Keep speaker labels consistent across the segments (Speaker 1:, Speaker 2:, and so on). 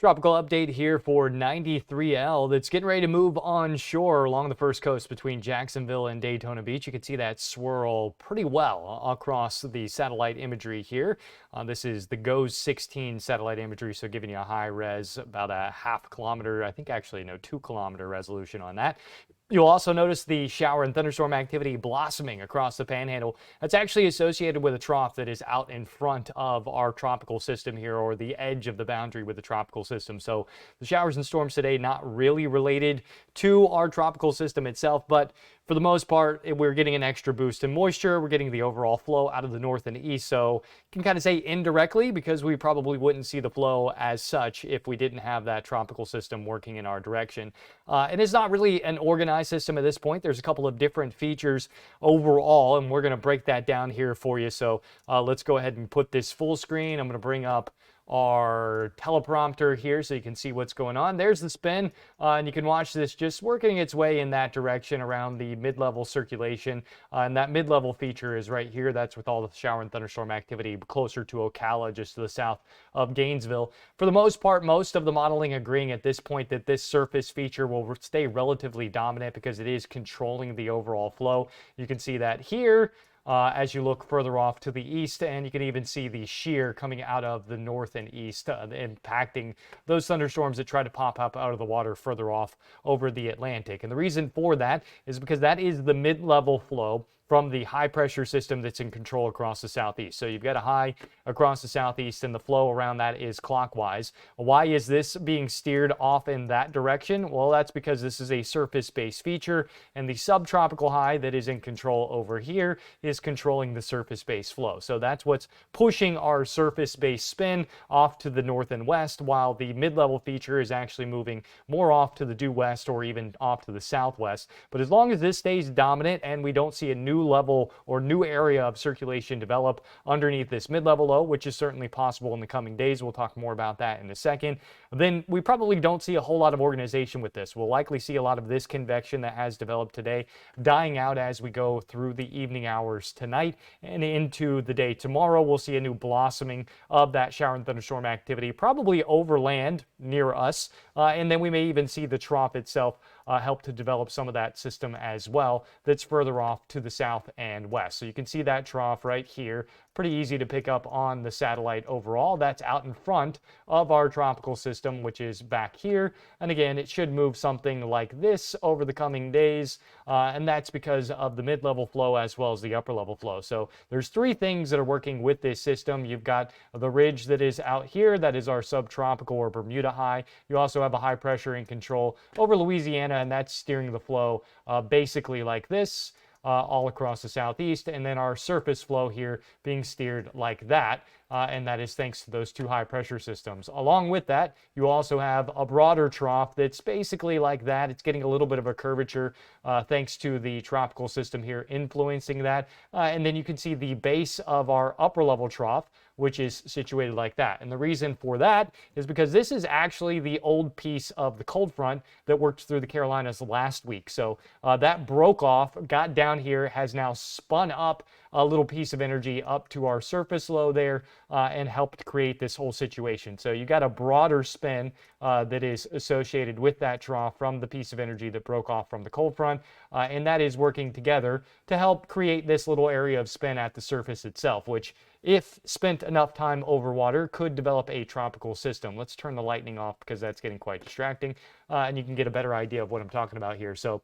Speaker 1: Tropical update here for 93L that's getting ready to move onshore along the first coast between Jacksonville and Daytona Beach. You can see that swirl pretty well across the satellite imagery here. This is the GOES 16 satellite imagery, so giving you a high res, about a half kilometer, I think actually no, 2 kilometer resolution on that. You'll also notice the shower and thunderstorm activity blossoming across the Panhandle. That's actually associated with a trough that is out in front of our tropical system here, or the edge of the boundary with the tropical system. So the showers and storms today not really related to our tropical system itself, but for the most part, we're getting an extra boost in moisture. We're getting the overall flow out of the north and east. So you can kind of say indirectly, because we probably wouldn't see the flow as such if we didn't have that tropical system working in our direction. And it's not really an organized system at this point. There's a couple of different features overall, and we're going to break that down here for you. So let's go ahead and put this full screen. I'm going to bring up our teleprompter here so you can see what's going on. There's the spin, and you can watch this just working its way in that direction around the mid-level circulation. And that mid-level feature is right here. That's with all the shower and thunderstorm activity closer to Ocala, just to the south of Gainesville. For the most part, most of the modeling agreeing at this point that this surface feature will stay relatively dominant because it is controlling the overall flow. You can see that here. As you look further off to the east, and you can even see the shear coming out of the north and east, impacting those thunderstorms that try to pop up out of the water further off over the Atlantic. And the reason for that is because that is the mid-level flow from the high pressure system that's in control across the southeast. So you've got a high across the southeast, and the flow around that is clockwise. Why is this being steered off in that direction? Well, that's because this is a surface-based feature, and the subtropical high that is in control over here is controlling the surface-based flow. So that's what's pushing our surface-based spin off to the north and west, while the mid-level feature is actually moving more off to the due west or even off to the southwest. But as long as this stays dominant and we don't see a new level or new area of circulation develop underneath this mid-level low, which is certainly possible in the coming days, we'll talk more about that in a second, then we probably don't see a whole lot of organization with this. We'll likely see a lot of this convection that has developed today dying out as we go through the evening hours tonight and into the day tomorrow. We'll see a new blossoming of that shower and thunderstorm activity, probably over land near us, and then we may even see the trough itself help to develop some of that system as well that's further off to the south and west. So you can see that trough right here. Pretty easy to pick up on the satellite overall. That's out in front of our tropical system, which is back here. And again, it should move something like this over the coming days. And that's because of the mid-level flow as well as the upper-level flow. So there's three things that are working with this system. You've got the ridge that is out here. That is our subtropical or Bermuda high. You also have a high pressure in control over Louisiana, and that's steering the flow basically like this. All across the southeast, and then our surface flow here being steered like that, and that is thanks to those two high pressure systems. Along with that, you also have a broader trough that's basically like that. It's getting a little bit of a curvature thanks to the tropical system here influencing that, and then you can see the base of our upper level trough, which is situated like that. And the reason for that is because this is actually the old piece of the cold front that worked through the Carolinas last week. So that broke off, got down here, has now spun up a little piece of energy up to our surface low there and helped create this whole situation. So you got a broader spin that is associated with that trough from the piece of energy that broke off from the cold front, and that is working together to help create this little area of spin at the surface itself, which, if spent enough time over water, could develop a tropical system. Let's turn the lightning off because that's getting quite distracting, and you can get a better idea of what I'm talking about here. So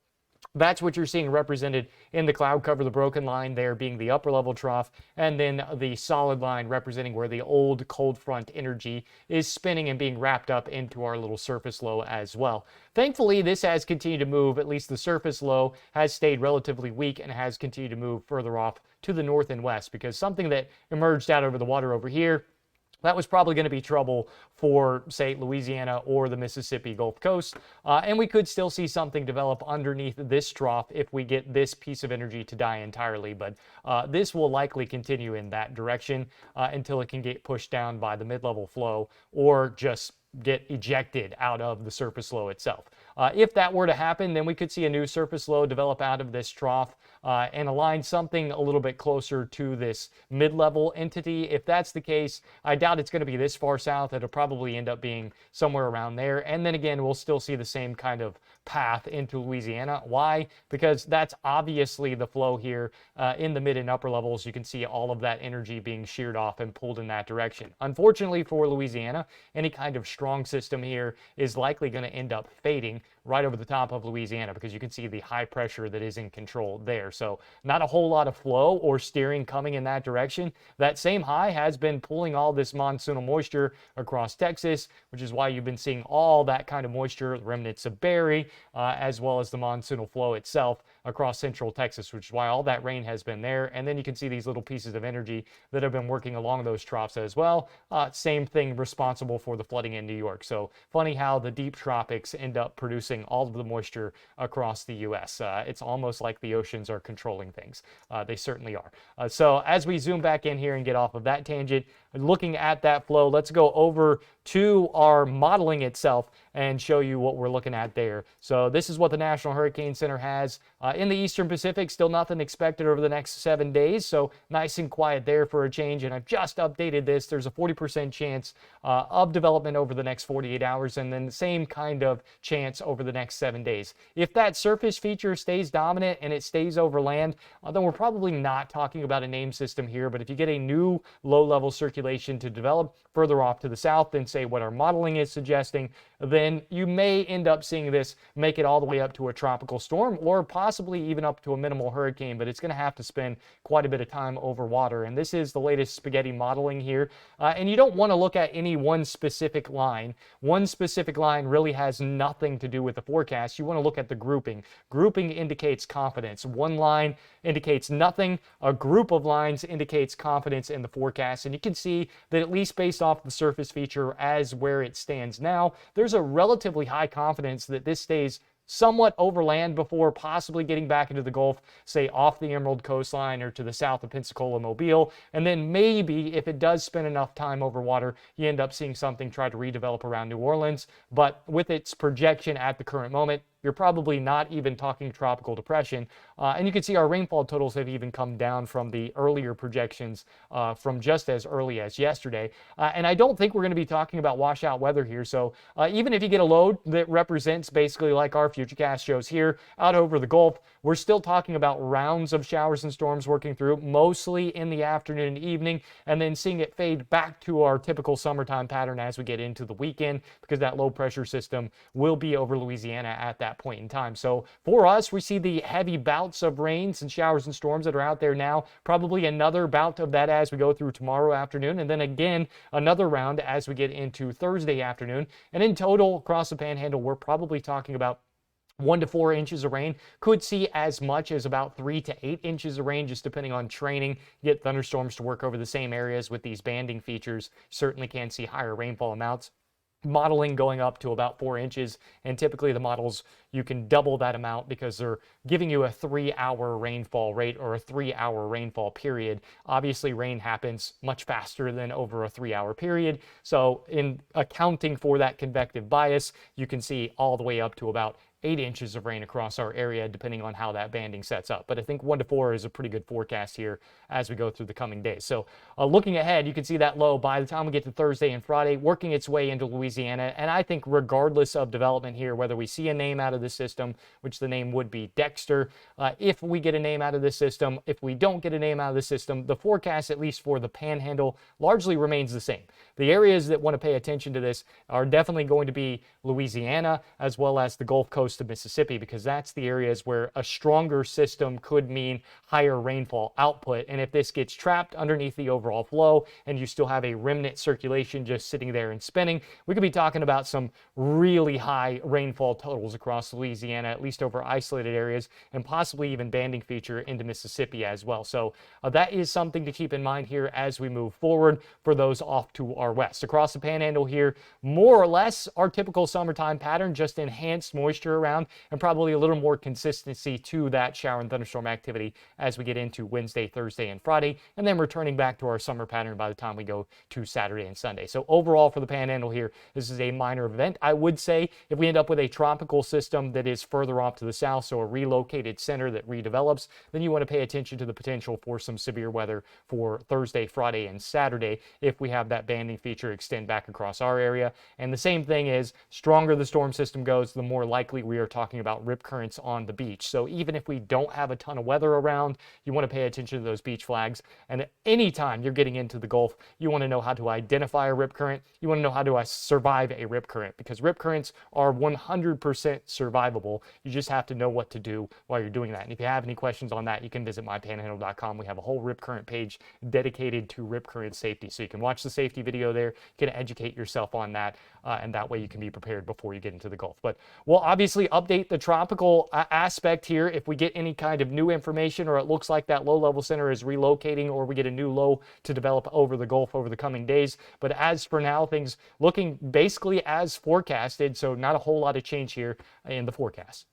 Speaker 1: that's what you're seeing represented in the cloud cover, the broken line there being the upper level trough, and then the solid line representing where the old cold front energy is spinning and being wrapped up into our little surface low as well. Thankfully, this has continued to move. At least the surface low has stayed relatively weak and has continued to move further off to the north and west, because something that emerged out over the water over here, that was probably going to be trouble for, say, Louisiana or the Mississippi Gulf Coast. And we could still see something develop underneath this trough if we get this piece of energy to die entirely. But this will likely continue in that direction until it can get pushed down by the mid-level flow or just get ejected out of the surface low itself. If that were to happen, then we could see a new surface low develop out of this trough and align something a little bit closer to this mid-level entity. If that's the case, I doubt it's going to be this far south. It'll probably end up being somewhere around there. And then again, we'll still see the same kind of path into Louisiana. Why? Because that's obviously the flow here in the mid and upper levels. You can see all of that energy being sheared off and pulled in that direction. Unfortunately for Louisiana, any kind of strong system here is likely going to end up fading right over the top of Louisiana, because you can see the high pressure that is in control there. So not a whole lot of flow or steering coming in that direction. That same high has been pulling all this monsoonal moisture across Texas, which is why you've been seeing all that kind of moisture, remnants of Barry, as well as the monsoonal flow itself across central Texas, which is why all that rain has been there. And then you can see these little pieces of energy that have been working along those troughs as well. Same thing responsible for the flooding in New York. So funny how the deep tropics end up producing all of the moisture across the U.S. It's almost like the oceans are controlling things. They certainly are. So as we zoom back in here and get off of that tangent, looking at that flow, let's go over to our modeling itself and show you what we're looking at there. So this is what the National Hurricane Center has. In the Eastern Pacific, still nothing expected over the next 7 days, so nice and quiet there for a change. And I've just updated this. There's a 40% chance of development over the next 48 hours, and then the same kind of chance over the next 7 days. If that surface feature stays dominant and it stays over land, then we're probably not talking about a name system here. But if you get a new low-level circulation to develop further off to the south than, say, what our modeling is suggesting, then you may end up seeing this make it all the way up to a tropical storm, or possibly even up to a minimal hurricane, but it's going to have to spend quite a bit of time over water. And this is the latest spaghetti modeling here. And you don't want to look at any one specific line. One specific line really has nothing to do with the forecast. You want to look at the grouping. Grouping indicates confidence. One line indicates nothing. A group of lines indicates confidence in the forecast. And you can see that, at least based off the surface feature as where it stands now, there's a relatively high confidence that this stays somewhat over land before possibly getting back into the Gulf, say off the Emerald coastline or to the south of Pensacola, Mobile. And then maybe if it does spend enough time over water, you end up seeing something try to redevelop around New Orleans. But with its projection at the current moment, you're probably not even talking tropical depression. And you can see our rainfall totals have even come down from the earlier projections from just as early as yesterday. And I don't think we're going to be talking about washout weather here. So even if you get a load that represents basically like our futurecast shows here out over the Gulf, we're still talking about rounds of showers and storms working through, mostly in the afternoon and evening, and then seeing it fade back to our typical summertime pattern as we get into the weekend, because that low pressure system will be over Louisiana at that point in time. So for us, we see the heavy bouts of rains and showers and storms that are out there now, probably another bout of that as we go through tomorrow afternoon, and then again another round as we get into Thursday afternoon. And in total across the Panhandle, we're probably talking about 1 to 4 inches of rain. Could see as much as about 3 to 8 inches of rain, just depending on training. You get thunderstorms to work over the same areas with these banding features. Certainly can see higher rainfall amounts. Modeling going up to about 4 inches, and typically the models, you can double that amount because they're giving you a 3-hour rainfall rate or a 3-hour rainfall period. Obviously rain happens much faster than over a 3-hour period, so in accounting for that convective bias, you can see all the way up to about 8 inches of rain across our area, depending on how that banding sets up. But I think 1 to 4 is a pretty good forecast here as we go through the coming days. So looking ahead, you can see that low by the time we get to Thursday and Friday, working its way into Louisiana. And I think regardless of development here, whether we see a name out of this system, which the name would be Dexter, if we get a name out of this system, if we don't get a name out of the system, the forecast, at least for the Panhandle, largely remains the same. The areas that want to pay attention to this are definitely going to be Louisiana, as well as the Gulf Coast of Mississippi, because that's the areas where a stronger system could mean higher rainfall output. And if this gets trapped underneath the overall flow and you still have a remnant circulation just sitting there and spinning, we could be talking about some really high rainfall totals across Louisiana, at least over isolated areas, and possibly even banding feature into Mississippi as well. So that is something to keep in mind here as we move forward for those off to our far west. Across the Panhandle here, more or less our typical summertime pattern, just enhanced moisture around and probably a little more consistency to that shower and thunderstorm activity as we get into Wednesday, Thursday, and Friday, and then returning back to our summer pattern by the time we go to Saturday and Sunday. So overall for the Panhandle here, this is a minor event. I would say if we end up with a tropical system that is further off to the south, so a relocated center that redevelops, then you want to pay attention to the potential for some severe weather for Thursday, Friday, and Saturday if we have that banding feature extend back across our area. And the same thing is, stronger the storm system goes, the more likely we are talking about rip currents on the beach. So even if we don't have a ton of weather around, you want to pay attention to those beach flags. And anytime you're getting into the Gulf, you want to know how to identify a rip current. You want to know how to survive a rip current, because rip currents are 100% survivable. You just have to know what to do while you're doing that. And if you have any questions on that, you can visit mypanhandle.com. We have a whole rip current page dedicated to rip current safety. So you can watch the safety video there, you can educate yourself on that, and that way you can be prepared before you get into the Gulf. But we'll obviously update the tropical aspect here if we get any kind of new information, or it looks like that low-level center is relocating, or we get a new low to develop over the Gulf over the coming days. But as for now, things looking basically as forecasted, so not a whole lot of change here in the forecast.